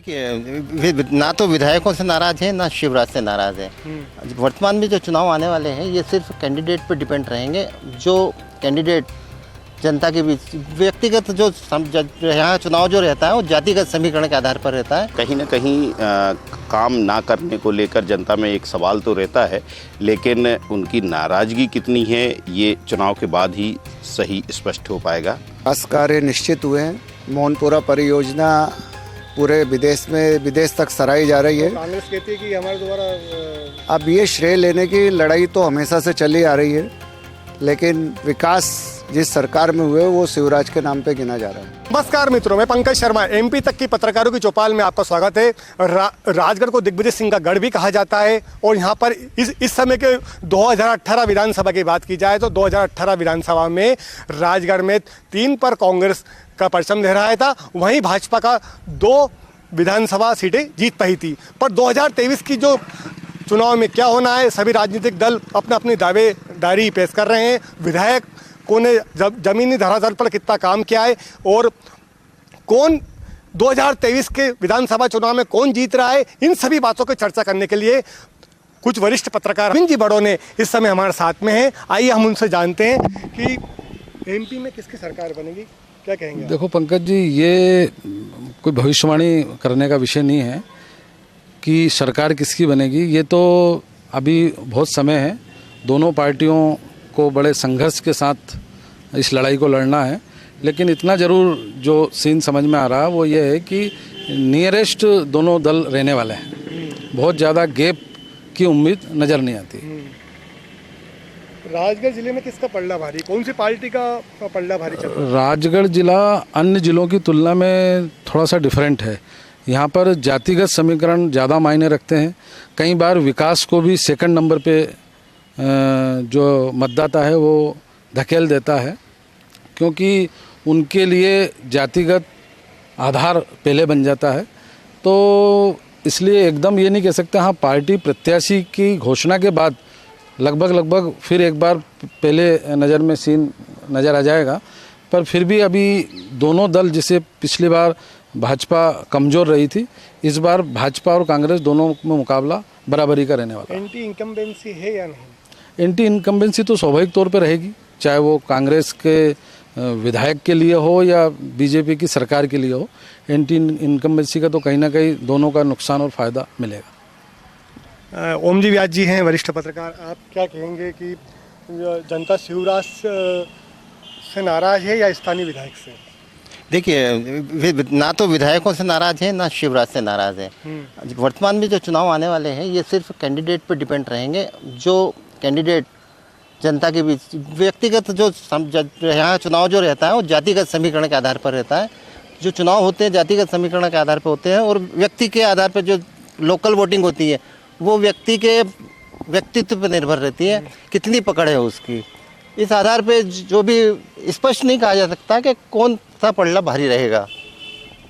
देखिए, ना तो विधायकों से नाराज है ना शिवराज से नाराज है। वर्तमान में जो चुनाव आने वाले हैं ये सिर्फ कैंडिडेट पर डिपेंड रहेंगे। जो कैंडिडेट जनता के बीच व्यक्तिगत यहाँ चुनाव जो रहता है वो जातिगत समीकरण के आधार पर रहता है। कहीं ना कहीं काम ना करने को लेकर जनता में एक सवाल तो रहता है, लेकिन उनकी नाराजगी कितनी है ये चुनाव के बाद ही सही स्पष्ट हो पाएगा। विकास कार्य निश्चित हुए हैं। मोहनपुरा परियोजना पूरे विदेश तक सराही जा रही है। कांग्रेस कहती है कि हमारे द्वारा अब ये श्रेय लेने की लड़ाई तो हमेशा से चली आ रही है, लेकिन विकास जिस सरकार में हुए वो शिवराज के नाम पे गिना जा रहा है। नमस्कार मित्रों, मैं पंकज शर्मा, एमपी तक की पत्रकारों की चौपाल में आपका स्वागत है। राजगढ़ को दिग्विजय सिंह का गढ़ भी कहा जाता है और यहाँ पर इस समय के 2018 विधानसभा की बात की जाए तो 2018 विधानसभा में राजगढ़ में 3 पर कांग्रेस का परचम लहराया था, वहीं भाजपा का 2 विधानसभा सीटें जीत पाई थी। पर 2023 की जो चुनाव में क्या होना है, सभी राजनीतिक दल अपना अपनी दावेदारी पेश कर रहे हैं। विधायकों ने जमीनी धरातल पर कितना काम किया है और कौन 2023 के विधानसभा चुनाव में कौन जीत रहा है, इन सभी बातों की चर्चा करने के लिए कुछ वरिष्ठ पत्रकार अरविंद जी बड़ो ने इस समय हमारे साथ में हैं। आइए हम उनसे जानते हैं कि एमपी में किसकी सरकार बनेगी, क्या कहेंगे? देखो पंकज जी, ये कोई भविष्यवाणी करने का विषय नहीं है कि सरकार किसकी बनेगी। ये तो अभी बहुत समय है, दोनों पार्टियों को बड़े संघर्ष के साथ इस लड़ाई को लड़ना है। लेकिन इतना ज़रूर जो सीन समझ में आ रहा है वो ये है कि नियरेस्ट दोनों दल रहने वाले हैं। बहुत ज़्यादा गैप की उम्मीद नज़र नहीं आती। राजगढ़ जिले में किसका पलड़ा भारी, कौन सी पार्टी का पलड़ा भारी चल रहा है? राजगढ़ जिला अन्य जिलों की तुलना में थोड़ा सा डिफरेंट है। यहाँ पर जातिगत समीकरण ज़्यादा मायने रखते हैं। कई बार विकास को भी सेकंड नंबर पे जो मतदाता है वो धकेल देता है, क्योंकि उनके लिए जातिगत आधार पहले बन जाता है। तो इसलिए एकदम ये नहीं कह सकते। हाँ, पार्टी प्रत्याशी की घोषणा के बाद लगभग फिर एक बार पहले नज़र में सीन नज़र आ जाएगा। पर फिर भी अभी दोनों दल, जिसे पिछली बार भाजपा कमज़ोर रही थी, इस बार भाजपा और कांग्रेस दोनों में मुकाबला बराबरी का रहने वाला है। एंटी इनकम्बेंसी है या नहीं? एंटी इनकम्बेंसी तो स्वाभाविक तौर पर रहेगी, चाहे वो कांग्रेस के विधायक के लिए हो या बीजेपी की सरकार के लिए हो। एंटी इनकम्बेंसी का तो कहीं ना कहीं दोनों का नुकसान और फ़ायदा मिलेगा। ओम जी व्यास जी हैं वरिष्ठ पत्रकार, आप क्या कहेंगे कि जनता शिवराज से नाराज है या स्थानीय विधायक से? देखिए, ना तो विधायकों से नाराज है ना शिवराज से नाराज है। वर्तमान में जो चुनाव आने वाले हैं ये सिर्फ कैंडिडेट पर डिपेंड रहेंगे। जो कैंडिडेट जनता के बीच व्यक्तिगत यहाँ चुनाव जो रहता है वो जातिगत समीकरण के आधार पर रहता है। जो चुनाव होते हैं जातिगत समीकरण के आधार पर होते हैं और व्यक्ति के आधार पर जो लोकल वोटिंग होती है वो व्यक्ति के व्यक्तित्व पर निर्भर रहती है, कितनी पकड़ है उसकी। इस आधार पे जो भी स्पष्ट नहीं कहा जा सकता कि कौन सा पलड़ा भारी रहेगा।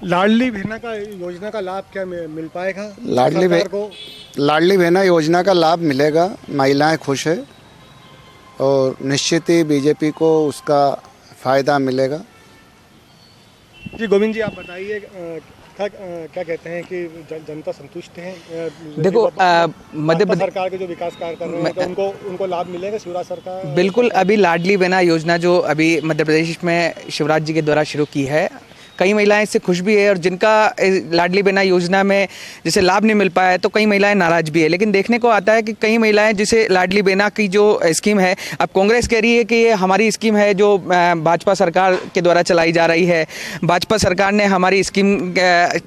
लाडली बहना का योजना का लाभ क्या मिल पाएगा? लाडली बहना योजना का लाभ मिलेगा, महिलाएं खुश है और निश्चित ही बीजेपी को उसका फायदा मिलेगा। जी गोविंद जी, आप बताइए क्या कहते हैं कि जनता संतुष्ट है? देखो, मध्य प्रदेश सरकार के जो विकास कार्य कर रहे हैं तो उनको लाभ मिलेगा शिवराज सरकार? बिल्कुल। अभी लाडली बहना योजना जो अभी मध्य प्रदेश में शिवराज जी के द्वारा शुरू की है, कई महिलाएं इससे खुश भी है और जिनका लाडली बहना योजना में जिसे लाभ नहीं मिल पाया है तो कई महिलाएं नाराज भी है। लेकिन देखने को आता है कि कई महिलाएं जिसे लाडली बहना की जो स्कीम है, अब कांग्रेस कह रही है कि ये हमारी स्कीम है जो भाजपा सरकार के द्वारा चलाई जा रही है। भाजपा सरकार ने हमारी स्कीम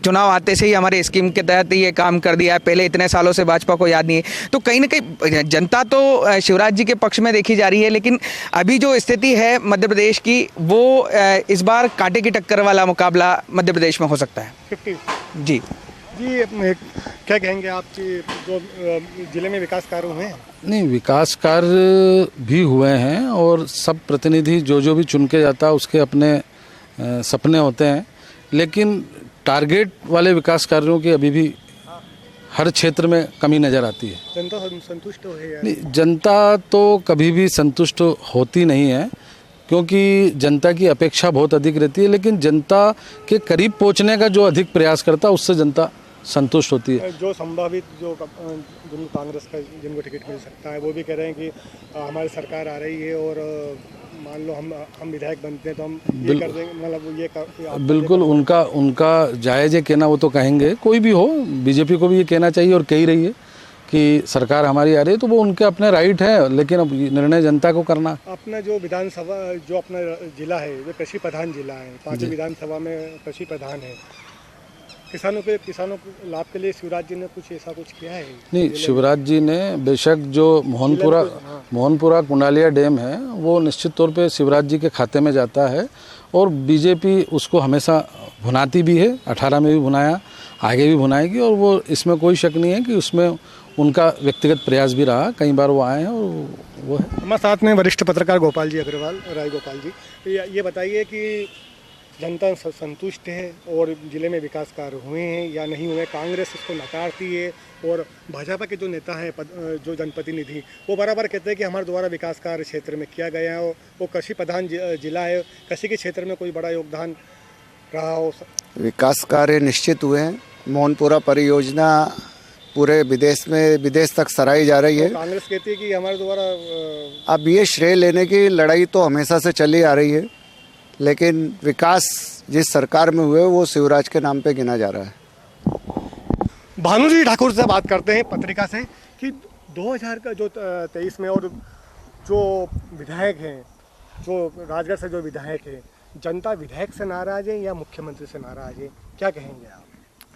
चुनाव आते से ही हमारे स्कीम के तहत ये काम कर दिया है, पहले इतने सालों से भाजपा को याद नहीं है। तो कहीं ना कहीं जनता तो शिवराज जी के पक्ष में देखी जा रही है, लेकिन अभी जो स्थिति है मध्य प्रदेश की वो इस बार कांटे की टक्कर वाला मुकाबला मध्य प्रदेश में हो सकता है। 50 जी क्या कहेंगे आपकी जो जिले में विकास कार्य हुए हैं? नहीं, विकास कार्य भी हुए हैं और सब प्रतिनिधि जो भी चुन के जाता है उसके अपने सपने होते हैं, लेकिन टारगेट वाले विकास कार्यों की अभी भी हर क्षेत्र में कमी नज़र आती है। जनता संतुष्ट है या नहीं? जनता तो कभी भी संतुष्ट होती नहीं है, क्योंकि जनता की अपेक्षा बहुत अधिक रहती है, लेकिन जनता के करीब पहुंचने का जो अधिक प्रयास करता है उससे जनता संतुष्ट होती है। जो संभावित जो जिनको कांग्रेस का जिनको टिकट मिल सकता है वो भी कह रहे हैं कि हमारी सरकार आ रही है और मान लो हम विधायक बनते हैं तो हम ये कर देंगे, मतलब ये बिल्कुल उनका जायज़ है कहना, वो तो कहेंगे, कोई भी हो, बीजेपी को भी ये कहना चाहिए और कह ही रही है कि सरकार हमारी आ रही है, तो वो उनके अपने राइट है, लेकिन अब निर्णय जनता को करना। अपना जो विधानसभा जो अपना जिला है वो कृषि प्रधान जिला है, 5 विधानसभा में कृषि प्रधान है। किसानों को लाभ के लिए शिवराज जी ने कुछ ऐसा कुछ किया है? नहीं, शिवराज जी ने बेशक जो मोहनपुरा कुंडालिया डैम है वो निश्चित तौर पे शिवराज जी के खाते में जाता है और बीजेपी उसको हमेशा भुनाती भी है, 18 में भी भुनाया, आगे भी भुनाएगी, और वो इसमें कोई शक नहीं है कि उसमें उनका व्यक्तिगत प्रयास भी रहा, कई बार वो आए हैं और वो है। हमारे साथ में वरिष्ठ पत्रकार गोपाल जी अग्रवाल, राय गोपाल जी, ये बताइए कि जनता संतुष्ट है और ज़िले में विकास कार्य हुए हैं या नहीं हुए? कांग्रेस इसको नकारती है और भाजपा के जो नेता हैं, जो जनप्रतिनिधि, वो बराबर कहते हैं कि हमारे द्वारा विकास कार्य क्षेत्र में किया गया है, वो कृषि प्रधान जिला है, कृषि के क्षेत्र में कोई बड़ा योगदान रहा हो। विकास कार्य निश्चित हुए हैं। मोहनपुरा परियोजना पूरे विदेश तक सराही जा रही है। तो कांग्रेस कहती है कि हमारे द्वारा अब ये श्रेय लेने की लड़ाई तो हमेशा से चली आ रही है, लेकिन विकास जिस सरकार में हुए वो शिवराज के नाम पे गिना जा रहा है। भानुजी ठाकुर से बात करते हैं पत्रिका से कि 2000 का जो 23 में और जो विधायक हैं, जो राजगढ़ से जो विधायक हैं, जनता विधायक से नाराज है या मुख्यमंत्री से नाराज है, क्या कहेंगे आप?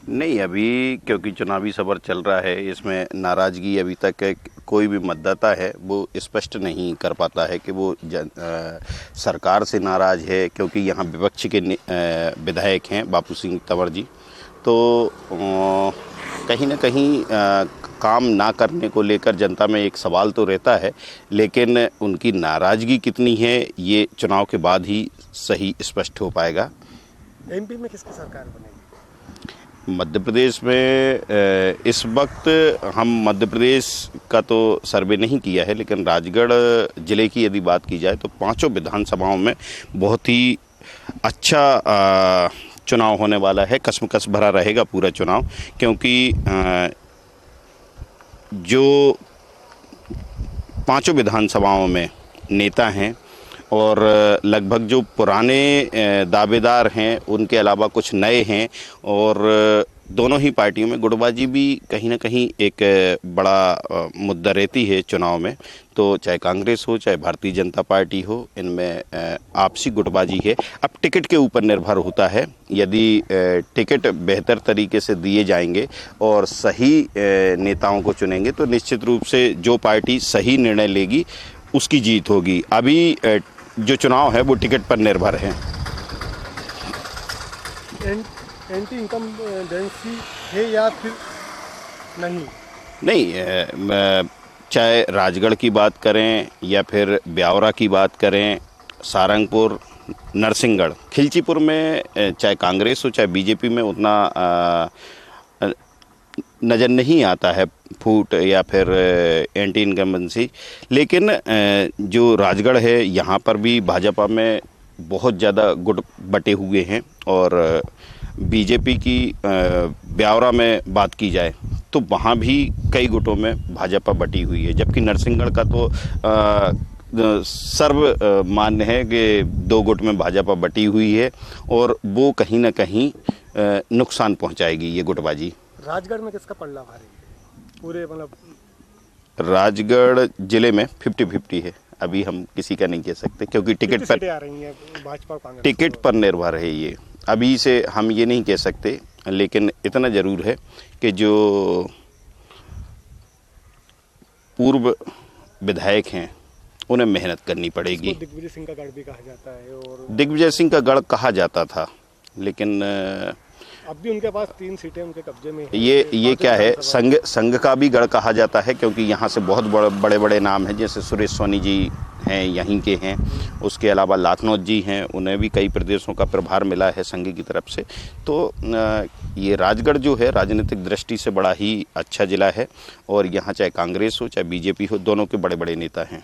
नहीं, अभी क्योंकि चुनावी सफर चल रहा है, इसमें नाराज़गी अभी तक कोई भी मतदाता है वो स्पष्ट नहीं कर पाता है कि वो सरकार से नाराज़ है, क्योंकि यहाँ विपक्ष के विधायक हैं बापू सिंह तंवर जी, तो कहीं ना कहीं काम ना करने को लेकर जनता में एक सवाल तो रहता है, लेकिन उनकी नाराज़गी कितनी है ये चुनाव के बाद ही सही स्पष्ट हो पाएगा। एमपी में किसकी सरकार बनेगी? मध्य प्रदेश में इस वक्त हम मध्य प्रदेश का तो सर्वे नहीं किया है, लेकिन राजगढ़ ज़िले की यदि बात की जाए तो 5 विधानसभाओं में बहुत ही अच्छा चुनाव होने वाला है। कसमकस भरा रहेगा पूरा चुनाव, क्योंकि जो 5 विधानसभाओं में नेता हैं और लगभग जो पुराने दावेदार हैं उनके अलावा कुछ नए हैं, और दोनों ही पार्टियों में गुटबाजी भी कहीं ना कहीं एक बड़ा मुद्दा रहती है चुनाव में। तो चाहे कांग्रेस हो चाहे भारतीय जनता पार्टी हो, इनमें आपसी गुटबाजी है। अब टिकट के ऊपर निर्भर होता है, यदि टिकट बेहतर तरीके से दिए जाएंगे और सही नेताओं को चुनेंगे तो निश्चित रूप से जो पार्टी सही निर्णय लेगी उसकी जीत होगी। अभी जो चुनाव है वो टिकट पर निर्भर है। एंटी इनकम्बेंसी है या फिर नहीं, चाहे राजगढ़ की बात करें या फिर ब्यावरा की बात करें, सारंगपुर, नरसिंहगढ़, खिलचीपुर में चाहे कांग्रेस हो चाहे बीजेपी में उतना नज़र नहीं आता है फूट या फिर एंटी इनकम्बेंसी, लेकिन जो राजगढ़ है यहाँ पर भी भाजपा में बहुत ज़्यादा गुट बटे हुए हैं, और बीजेपी की ब्यावरा में बात की जाए तो वहाँ भी कई गुटों में भाजपा बटी हुई है, जबकि नरसिंहगढ़ का तो सर्व मान्य है कि 2 गुट में भाजपा बटी हुई है और वो कहीं ना कहीं नुकसान पहुँचाएगी ये गुटबाजी। राजगढ़ में किसका पल्ला भारी है? पूरे मतलब राजगढ़ जिले में 50-50 है, अभी हम किसी का नहीं कह सकते, क्योंकि टिकट पर आ रही है भाजपा और कांग्रेस, टिकट पर निर्भर है ये, अभी से हम ये नहीं कह सकते, लेकिन इतना ज़रूर है कि जो पूर्व विधायक हैं उन्हें मेहनत करनी पड़ेगी। दिग्विजय सिंह का गढ़ भी कहा जाता है, और दिग्विजय सिंह का गढ़ कहा जाता था, लेकिन अब भी उनके पास 3 सीटें उनके कब्जे में हैं। ये क्या है, संघ का भी गढ़ कहा जाता है, क्योंकि यहाँ से बहुत बड़े बड़े नाम हैं, जैसे सुरेश सोनी जी हैं, यहीं के हैं, उसके अलावा लाखनौत जी हैं, उन्हें भी कई प्रदेशों का प्रभार मिला है संघ की तरफ से। तो ये राजगढ़ जो है राजनीतिक दृष्टि से बड़ा ही अच्छा ज़िला है, और यहाँ चाहे कांग्रेस हो चाहे बीजेपी हो, दोनों के बड़े बड़े नेता हैं।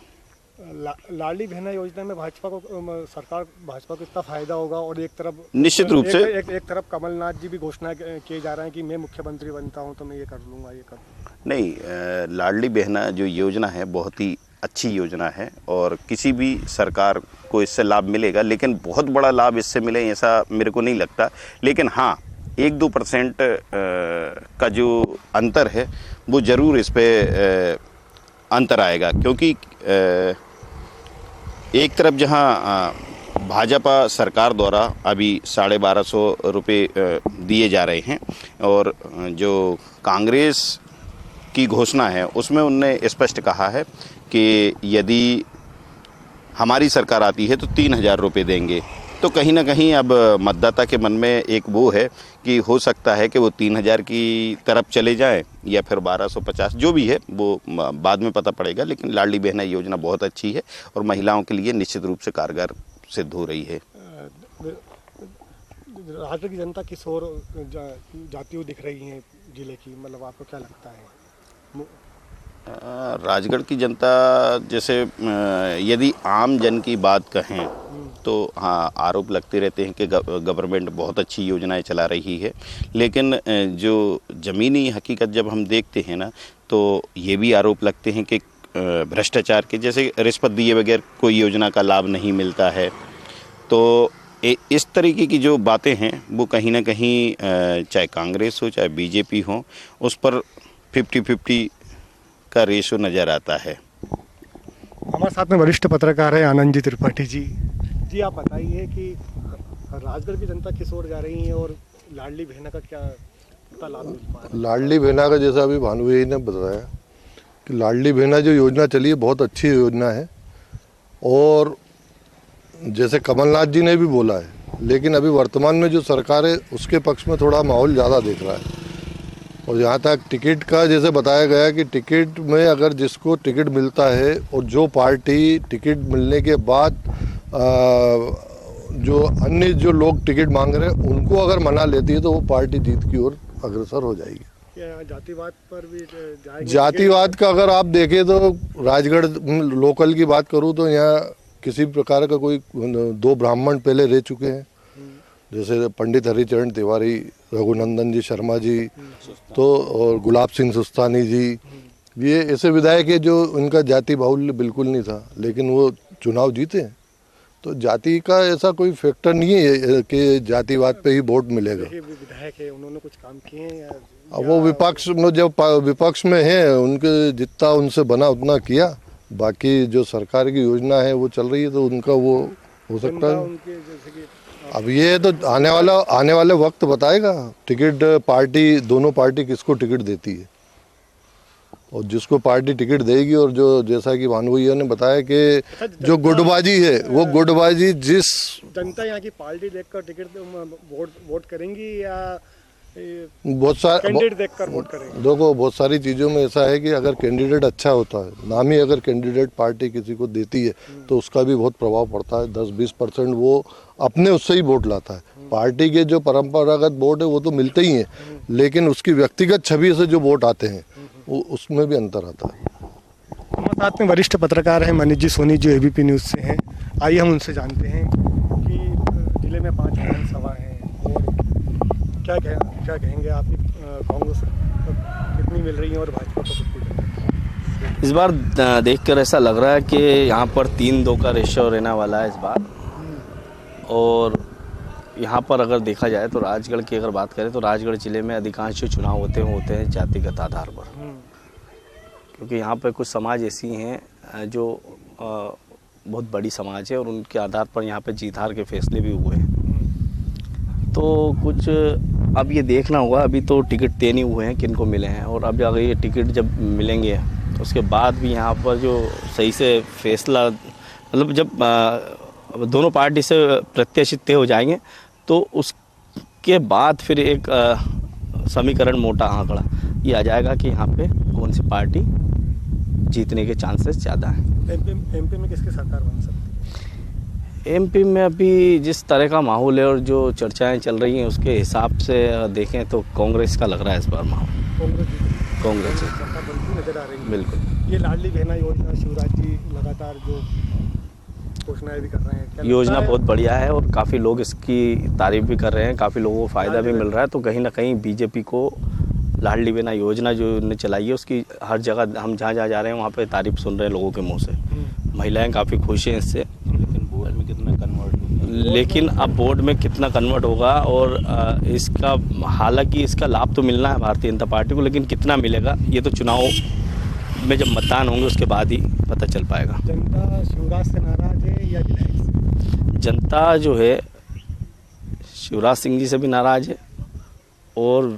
लाडली बहना योजना में भाजपा को सरकार भाजपा को इतना फायदा होगा और एक तरफ निश्चित रूप से एक तरफ कमलनाथ जी भी घोषणा किए जा रहे हैं कि मैं मुख्यमंत्री बनता हूं तो मैं ये कर लूंगा ये कर लूंगा। नहीं, लाडली बहना जो योजना है बहुत ही अच्छी योजना है और किसी भी सरकार को इससे लाभ मिलेगा, लेकिन बहुत बड़ा लाभ इससे मिले ऐसा मेरे को नहीं लगता। लेकिन हाँ, 1-2% का जो अंतर है वो ज़रूर इस पे अंतर आएगा, क्योंकि एक तरफ जहां भाजपा सरकार द्वारा अभी 1250 रुपये दिए जा रहे हैं और जो कांग्रेस की घोषणा है उसमें उनने स्पष्ट कहा है कि यदि हमारी सरकार आती है तो 3000 रुपये देंगे। तो कहीं ना कहीं अब मतदाता के मन में एक वो है कि हो सकता है कि वो 3000 की तरफ चले जाएं या फिर 1250, जो भी है वो बाद में पता पड़ेगा। लेकिन लाडली बहना योजना बहुत अच्छी है और महिलाओं के लिए निश्चित रूप से कारगर सिद्ध हो रही है। राज्य की जनता किस ओर जाती हुई दिख रही है जिले की, मतलब आपको क्या लगता है? राजगढ़ की जनता जैसे यदि आम जन की बात कहें तो हाँ, आरोप लगते रहते हैं कि गवर्नमेंट बहुत अच्छी योजनाएं चला रही है, लेकिन जो ज़मीनी हकीकत जब हम देखते हैं ना तो ये भी आरोप लगते हैं कि भ्रष्टाचार के, जैसे रिश्वत दिए बगैर कोई योजना का लाभ नहीं मिलता है। तो इस तरीके की जो बातें हैं वो कहीं ना कहीं चाहे कांग्रेस हो चाहे बीजेपी हो, उस पर 50-50 का रेशो नज़र आता है। हमारे साथ में वरिष्ठ पत्रकार है आनंद जी त्रिपाठी जी। जी आप बताइए कि राजगढ़ की जनता किस ओर जा रही है और लाडली बहना का क्या लाभ मिल पा रहा है? लाडली बहना का जैसा अभी भानु जी ने बताया कि लाडली बहना जो योजना चली है बहुत अच्छी योजना है और जैसे कमलनाथ जी ने भी बोला है, लेकिन अभी वर्तमान में जो सरकार है उसके पक्ष में थोड़ा माहौल ज़्यादा दिख रहा है। और जहाँ तक टिकट का जैसे बताया गया कि टिकट में अगर जिसको टिकट मिलता है और जो पार्टी टिकट मिलने के बाद जो अन्य जो लोग टिकट मांग रहे हैं उनको अगर मना लेती है तो वो पार्टी जीत की ओर अग्रसर हो जाएगी। जातिवाद पर भी जाएगी? जातिवाद का अगर आप देखें तो राजगढ़ लोकल की बात करूँ तो यहाँ किसी प्रकार का कोई 2 ब्राह्मण पहले रह चुके हैं, जैसे पंडित हरिचरण तिवारी, रघुनंदन जी शर्मा जी तो और गुलाब सिंह सुस्तानी जी, ये ऐसे विधायक है जो उनका जाति बाहुल्य बिल्कुल नहीं था, लेकिन वो चुनाव जीते हैं। तो जाति का ऐसा कोई फैक्टर नहीं है कि जातिवाद पे ही वोट मिलेगा। विधायक है, उन्होंने कुछ काम किए हैं अब वो विपक्ष में जब विपक्ष में है उनके जितना उनसे बना उतना किया, बाकी जो सरकार की योजना है वो चल रही है तो उनका वो हो सकता है। अब ये तो आने वाले वक्त बताएगा, टिकट पार्टी दोनों पार्टी किसको टिकट देती है और जिसको पार्टी टिकट देगी और जो जैसा कि भानु भैया ने बताया कि जो गुटबाजी है वो गुटबाजी जिस जनता यहाँ की पार्टी देखकर टिकट वोट करेंगी या बहुत सारे कैंडिडेट देखकर वोट करेंगे? देखो बहुत सारी चीज़ों में ऐसा है कि अगर कैंडिडेट अच्छा होता है, नामी अगर कैंडिडेट पार्टी किसी को देती है तो उसका भी बहुत प्रभाव पड़ता है। 10-20% वो अपने उससे ही वोट लाता है। पार्टी के जो परंपरागत वोट है वो तो मिलते ही हैं, लेकिन उसकी व्यक्तिगत छवि से जो वोट आते हैं वो उसमें भी अंतर आता है। हमारे साथ में वरिष्ठ पत्रकार हैं मनीष जी सोनी जो ABP न्यूज़ से हैं। आइए हम उनसे जानते हैं कि जिले में 5 विधानसभा हैं और क्या कहेंगे आप, कांग्रेस कितनी मिल रही है और भाजपा को कितनी? इस बार देखकर ऐसा लग रहा है कि यहाँ पर 3-2 का रेशियो रहने वाला है इस बार। और यहाँ पर अगर देखा जाए तो राजगढ़ की अगर बात करें तो राजगढ़ ज़िले में अधिकांश जो चुनाव होते हैं जातिगत आधार पर, क्योंकि यहाँ पर कुछ समाज ऐसी हैं जो बहुत बड़ी समाज है और उनके आधार पर यहाँ पे जीत हार के फैसले भी हुए हैं। तो कुछ अब ये देखना होगा, अभी तो टिकट तय नहीं हुए हैं किन को मिले हैं, और अब अगर ये टिकट जब मिलेंगे तो उसके बाद भी यहाँ पर जो सही से फैसला, मतलब जब दोनों पार्टी से प्रत्याशी तय हो जाएंगे तो उसके बाद फिर एक समीकरण मोटा आंकड़ा ये आ जाएगा कि यहाँ पे कौन सी पार्टी जीतने के चांसेस ज़्यादा हैं। एमपी में किसकी सरकार बन सकती है? एमपी में अभी जिस तरह का माहौल है और जो चर्चाएं चल रही हैं उसके हिसाब से देखें तो कांग्रेस का लग रहा है इस बार माहौल। कांग्रेस सरकार बनती नजर आ रही है। बिल्कुल। ये लाडली बहना योजना शिवराज जी लगातार जो घोषणाएं भी कर रहे हैं, क्या योजना लगता है? बहुत बढ़िया है और काफ़ी लोग इसकी तारीफ भी कर रहे हैं, काफ़ी लोगों को फ़ायदा भी मिल रहा है। तो कहीं ना कहीं बीजेपी को लाडली बहना योजना जो उन्होंने चलाई है उसकी हर जगह हम जहाँ जहाँ जा रहे हैं वहाँ पे तारीफ सुन रहे हैं लोगों के मुंह से। महिलाएं काफ़ी खुश हैं इससे। लेकिन अब बोर्ड में कितना कन्वर्ट होगा और इसका हालांकि इसका लाभ तो मिलना है भारतीय जनता पार्टी को, लेकिन कितना मिलेगा ये तो चुनाव में जब मतदान होंगे उसके बाद ही पता चल पाएगा। जनता शिवराज से नाराज है या विधायक से? जनता जो है शिवराज सिंह जी से भी नाराज है और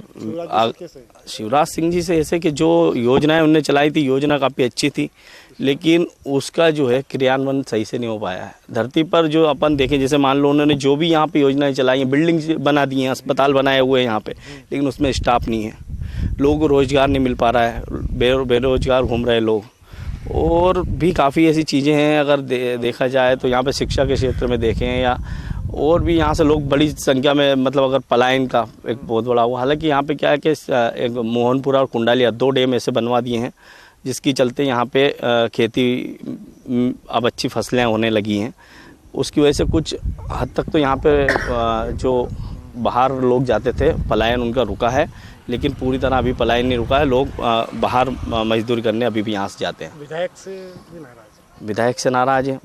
शिवराज सिंह जी से ऐसे कि जो योजनाएं उन्होंने चलाई थी योजना काफ़ी अच्छी थी, लेकिन उसका जो है क्रियान्वयन सही से नहीं हो पाया है। धरती पर जो अपन देखें, जैसे मान लो उन्होंने जो भी यहाँ पे योजनाएं चलाई हैं, बिल्डिंग बना दी हैं, अस्पताल बनाए हुए हैं यहाँ पे, लेकिन उसमें स्टाफ नहीं है, लोगों को रोज़गार नहीं मिल पा रहा है, बेरोजगार घूम रहे लोग। और भी काफ़ी ऐसी चीज़ें हैं अगर देखा जाए तो यहाँ पे शिक्षा के क्षेत्र में देखें या और भी यहाँ से लोग बड़ी संख्या में मतलब अगर पलायन का एक बहुत बड़ा हुआ। हालांकि यहाँ पे क्या है कि एक मोहनपुरा और कुंडालिया 2 डैम ऐसे बनवा दिए हैं जिसकी चलते यहाँ पे खेती अब अच्छी फसलें होने लगी हैं। उसकी वजह से कुछ हद तक तो यहाँ पे जो बाहर लोग जाते थे पलायन उनका रुका है, लेकिन पूरी तरह अभी पलायन नहीं रुका है। लोग बाहर मजदूरी करने अभी भी यहाँ से जाते हैं। विधायक से भी नाराज? विधायक से नाराज हैं।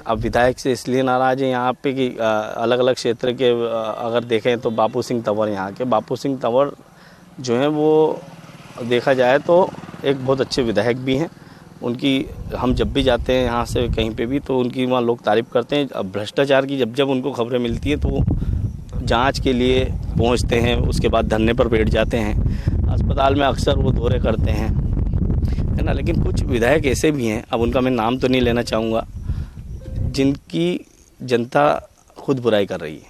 अब विधायक से इसलिए नाराज हैं यहाँ पे कि अलग अलग क्षेत्र के अगर देखें तो बापू सिंह तंवर, यहाँ के बापू सिंह तंवर जो हैं वो देखा जाए तो एक बहुत अच्छे विधायक भी हैं। उनकी हम जब भी जाते हैं यहाँ से कहीं पे भी तो उनकी वहाँ लोग तारीफ़ करते हैं। अब भ्रष्टाचार की जब उनको खबरें मिलती है तो जांच के लिए पहुँचते हैं, उसके बाद धरने पर बैठ जाते हैं। अस्पताल में अक्सर वो दौरे करते हैं, है ना। लेकिन कुछ विधायक ऐसे भी हैं, अब उनका मैं नाम तो नहीं लेना चाहूँगा, जिनकी जनता खुद बुराई कर रही है।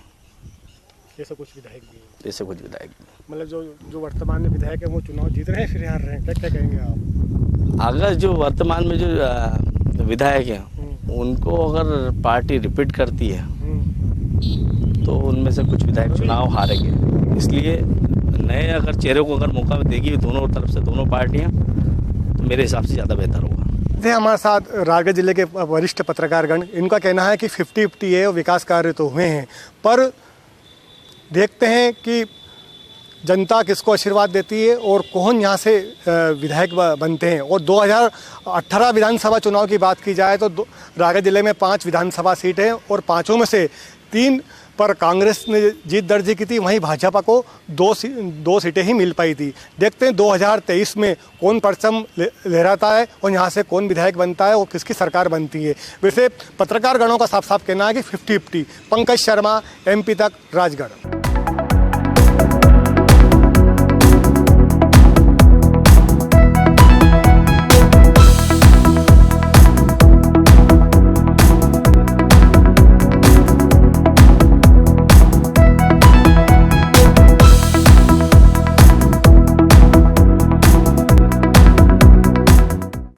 ऐसे कुछ विधायक भी हैं? ऐसे कुछ विधायक भी। मतलब जो वर्तमान में विधायक है वो चुनाव जीत रहे हैं फिर हार रहे हैं, क्या कहेंगे आप? अगर जो वर्तमान में जो विधायक हैं उनको अगर पार्टी रिपीट करती है तो उनमें से कुछ विधायक चुनाव हारेंगे। इसलिए नए अगर चेहरे को अगर मौका देगी दोनों तरफ से दोनों पार्टियां तो मेरे हिसाब से ज़्यादा बेहतर होगा। थे हमारे साथ राजगढ़ जिले के वरिष्ठ पत्रकारगण, इनका कहना है कि 50-50 है और विकास कार्य तो हुए हैं, पर देखते हैं कि जनता किसको आशीर्वाद देती है और कौन यहाँ से विधायक बनते हैं। और 2018 विधानसभा चुनाव की बात की जाए तो राजगढ़ जिले में 5 विधानसभा सीट हैं और 5 में से 3 पर कांग्रेस ने जीत दर्ज की थी, वहीं भाजपा को 2 सीटें ही मिल पाई थी। देखते हैं 2023 में कौन परचम लहराता है और यहाँ से कौन विधायक बनता है और किसकी सरकार बनती है। वैसे पत्रकार गणों का साफ साफ कहना है कि 50-50। पंकज शर्मा, MP तक, राजगढ़।